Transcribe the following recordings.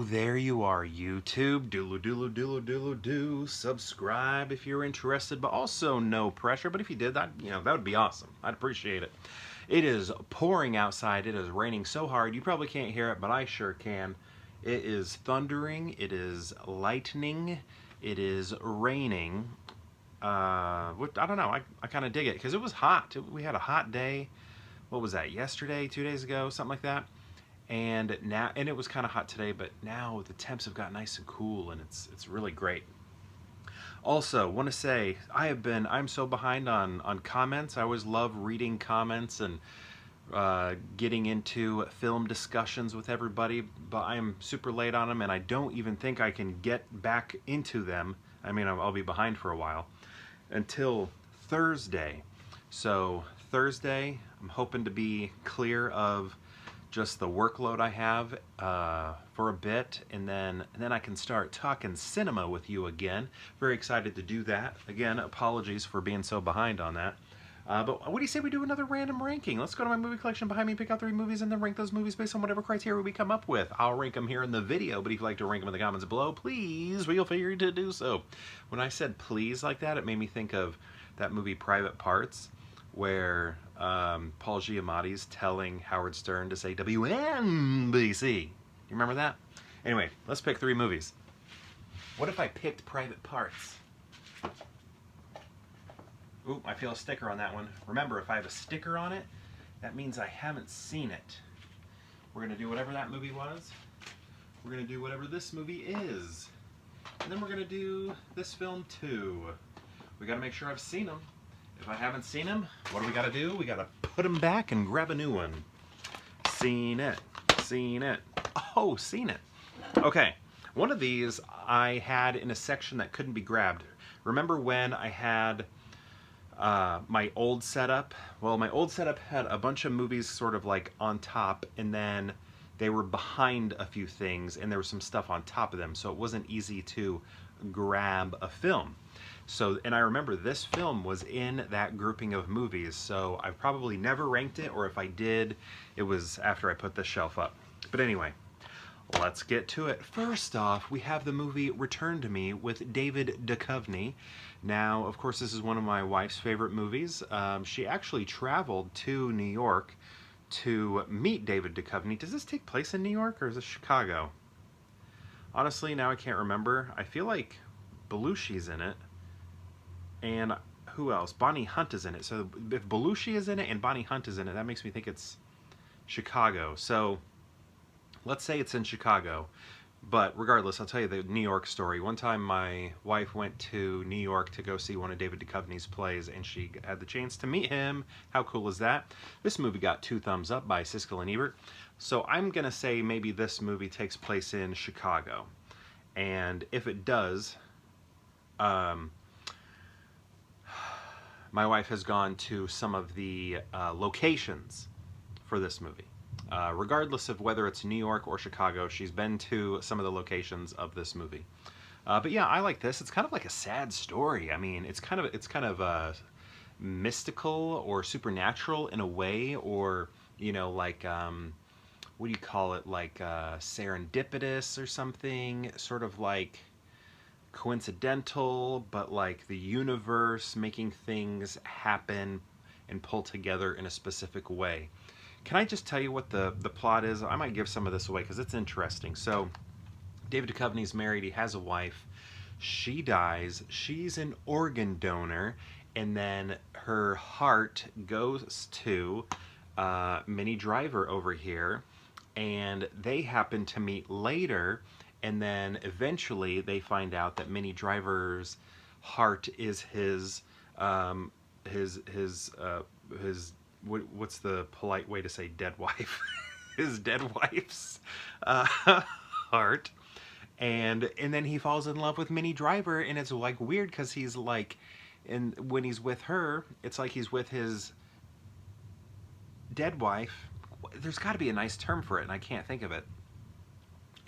Oh, there you are, YouTube. Do. Subscribe if you're interested, but also no pressure. But if you did, that would be awesome. I'd appreciate it. It is pouring outside. It is raining so hard. You probably can't hear it, but I sure can. It is thundering. It is lightning. It is raining. I don't know. I kind of dig it because it was hot. We had a hot day. What was that? Yesterday, 2 days ago, something like that. And it was kind of hot today, but now the temps have got nice and cool, and it's really great. Also, want to say I'm so behind on comments. I always love reading comments and getting into film discussions with everybody, but I'm super late on them, and I don't even think I can get back into them. I mean, I'll be behind for a while until Thursday. So Thursday, I'm hoping to be clear of just the workload I have for a bit, and then I can start talking cinema with you again. Very excited to do that. Again, apologies for being so behind on that. But what do you say we do another random ranking? Let's go to my movie collection behind me, pick out 3 movies, and then rank those movies based on whatever criteria we come up with. I'll rank them here in the video, but if you'd like to rank them in the comments below, please feel free to do so. When I said please like that, it made me think of that movie Private Parts, where Paul Giamatti's telling Howard Stern to say WNBC. You remember that? Anyway, let's pick 3 movies. What if I picked Private Parts? Ooh, I feel a sticker on that one. Remember, if I have a sticker on it, that means I haven't seen it. We're going to do whatever that movie was. We're going to do whatever this movie is. And then we're going to do this film too. We got to make sure I've seen them. If I haven't seen them, what do we got to do? We got to put them back and grab a new one. Seen it. Seen it. Oh, seen it. Okay. One of these I had in a section that couldn't be grabbed. Remember when I had my old setup? Well, my old setup had a bunch of movies sort of like on top, and then they were behind a few things, and there was some stuff on top of them, so it wasn't easy to grab a film. So, and I remember this film was in that grouping of movies, so I've probably never ranked it, or if I did, it was after I put this shelf up. But anyway, let's get to it. First off, we have the movie Return to Me with David Duchovny. Now, of course, this is one of my wife's favorite movies. She actually traveled to New York to meet David Duchovny. Does this take place in New York, or is it Chicago? Honestly, now I can't remember. I feel like Belushi's in it. And who else? Bonnie Hunt is in it. So if Belushi is in it and Bonnie Hunt is in it, that makes me think it's Chicago. So let's say it's in Chicago. But regardless, I'll tell you the New York story. One time my wife went to New York to go see one of David Duchovny's plays, and she had the chance to meet him. How cool is that? This movie got 2 thumbs up by Siskel and Ebert. So I'm going to say maybe this movie takes place in Chicago. And if it does, my wife has gone to some of the locations for this movie. Regardless of whether it's New York or Chicago, she's been to some of the locations of this movie. But yeah, I like this. It's kind of like a sad story. I mean, it's kind of mystical or supernatural in a way, or like what do you call it? Like serendipitous or something. Sort of like coincidental, but like the universe making things happen and pull together in a specific way. Can I just tell you what the plot is? I might give some of this away because it's interesting. So David Duchovny's married. He has a wife. She dies. She's an organ donor, and then her heart goes to Minnie Driver over here, and they happen to meet later. And then eventually they find out that Minnie Driver's heart is his what's the polite way to say dead wife? His dead wife's heart. And then he falls in love with Minnie Driver, and it's like weird because he's like, and when he's with her, it's like he's with his dead wife. There's got to be a nice term for it, and I can't think of it.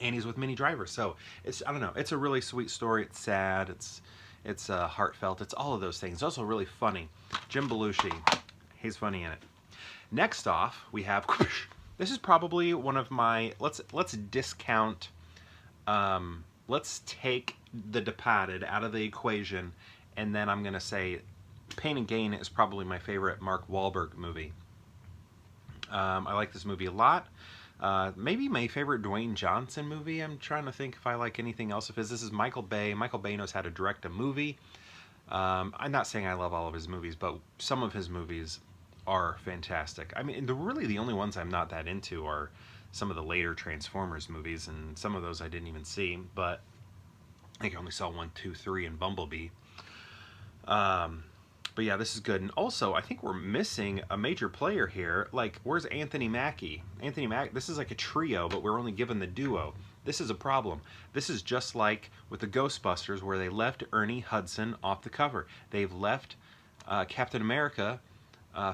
And he's with Minnie Driver, so I don't know. It's a really sweet story. It's sad. It's heartfelt. It's all of those things. It's also really funny. Jim Belushi, he's funny in it. Next off, we have. This is probably one of my. Let's discount let's take The Departed out of the equation, and then I'm going to say Pain and Gain is probably my favorite Mark Wahlberg movie. I like this movie a lot. Maybe my favorite Dwayne Johnson movie. I'm trying to think if I like anything else of his. This is Michael Bay. Michael Bay knows how to direct a movie. I'm not saying I love all of his movies, but some of his movies are fantastic. I mean, really the only ones I'm not that into are some of the later Transformers movies, and some of those I didn't even see, but I think I only saw 1, 2, 3, and Bumblebee. But yeah, this is good. And also, I think we're missing a major player here. Like, where's Anthony Mackie? This is like a trio, but we're only given the duo. This is a problem. This is just like with the Ghostbusters, where they left Ernie Hudson off the cover. They've left Captain America,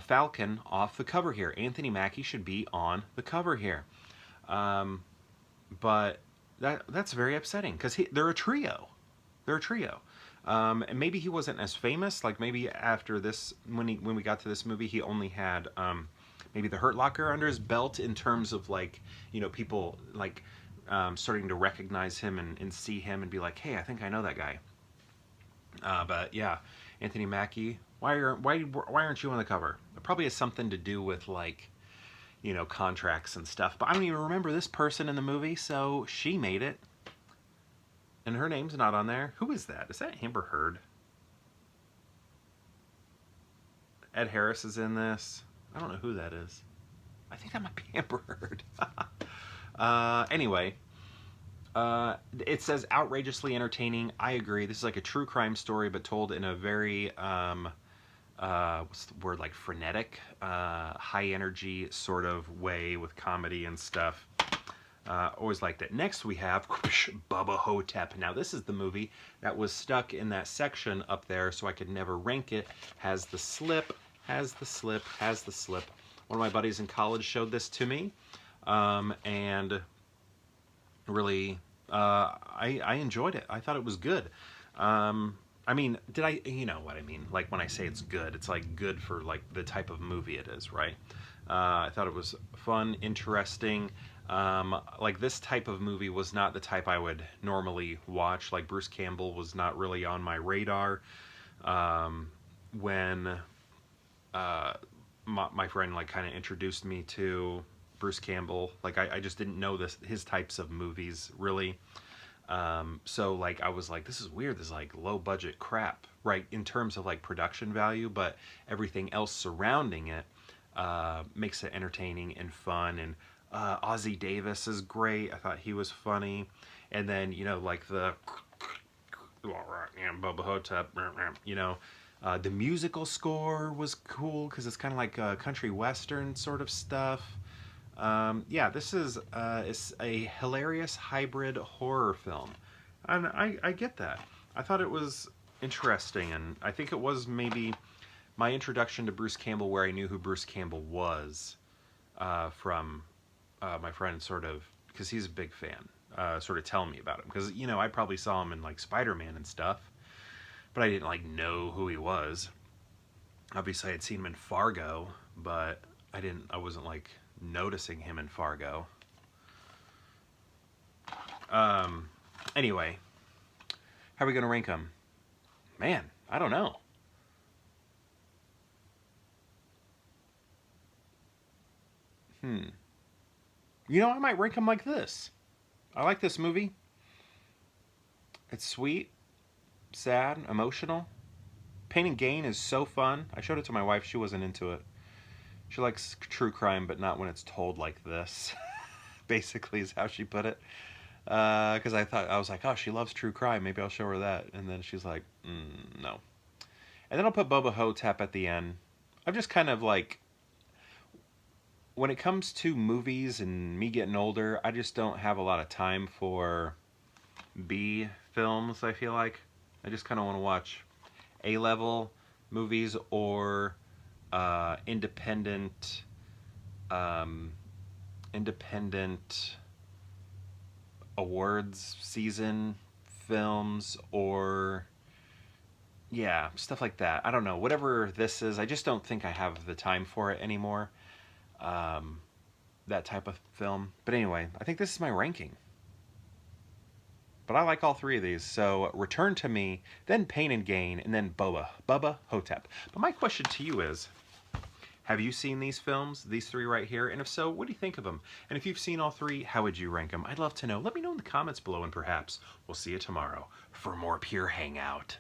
Falcon, off the cover here. Anthony Mackie should be on the cover here. But that's very upsetting, because they're a trio. They're a trio. And maybe he wasn't as famous. Like, maybe after this, when we got to this movie, he only had maybe the Hurt Locker under his belt, in terms of, like, you know, people like starting to recognize him and see him and be like, hey, I think I know that guy. But yeah, Anthony Mackie, why aren't you on the cover? It probably has something to do with, like, you know, contracts and stuff. But I don't even remember this person in the movie, so she made it. And her name's not on there. Who is that? Is that Amber Heard? Ed Harris is in this. I don't know who that is. I think that might be Amber Heard. Anyway, it says outrageously entertaining. I agree. This is like a true crime story, but told in a very, what's the word, like frenetic, high energy sort of way, with comedy and stuff. Always liked it. Next we have Bubba Ho-Tep. Now this is the movie that was stuck in that section up there, so I could never rank it. Has the slip, has the slip, has the slip. One of my buddies in college showed this to me, and really, I enjoyed it. I thought it was good. I mean, you know what I mean? Like, when I say it's good, it's like good for, like, the type of movie it is, right? I thought it was fun, interesting. Like, this type of movie was not the type I would normally watch. Like, Bruce Campbell was not really on my radar. When my friend, like, kind of introduced me to Bruce Campbell, like, I just didn't know his types of movies, really. So, like, I was like, this is weird. This is, like, low-budget crap, right, in terms of, like, production value, but everything else surrounding it makes it entertaining and fun. And Ossie Davis is great. I thought he was funny. And then, you know, like the Bubba Ho-Tep, you know, the musical score was cool, because it's kind of like a country western sort of stuff. Yeah, this is a hilarious hybrid horror film. And I get that. I thought it was interesting, and I think it was maybe my introduction to Bruce Campbell, where I knew who Bruce Campbell was from my friend, sort of, because he's a big fan, sort of telling me about him. Because, you know, I probably saw him in, like, Spider-Man and stuff, but I didn't, like, know who he was. Obviously, I had seen him in Fargo, but I wasn't, like, noticing him in Fargo. Anyway, how are we going to rank him? Man, I don't know. You know, I might rank him like this. I like this movie. It's sweet, sad, emotional. Pain and Gain is so fun. I showed it to my wife. She wasn't into it. She likes true crime, but not when it's told like this. Basically is how she put it. Because I was like, oh, she loves true crime. Maybe I'll show her that. And then she's like, no. And then I'll put Bubba Ho-Tep at the end. I'm just kind of like, when it comes to movies and me getting older, I just don't have a lot of time for B films, I feel like. I just kind of want to watch A-level movies or independent awards season films, or yeah, stuff like that. I don't know, whatever this is. I just don't think I have the time for it anymore, that type of film. But anyway, I think this is my ranking. But I like all three of these. So Return to Me, then Pain and Gain, and then Bubba Ho-Tep. But my question to you is, have you seen these films, these three right here? And if so, what do you think of them? And if you've seen all three, how would you rank them? I'd love to know. Let me know in the comments below, and perhaps we'll see you tomorrow for more pure hangout.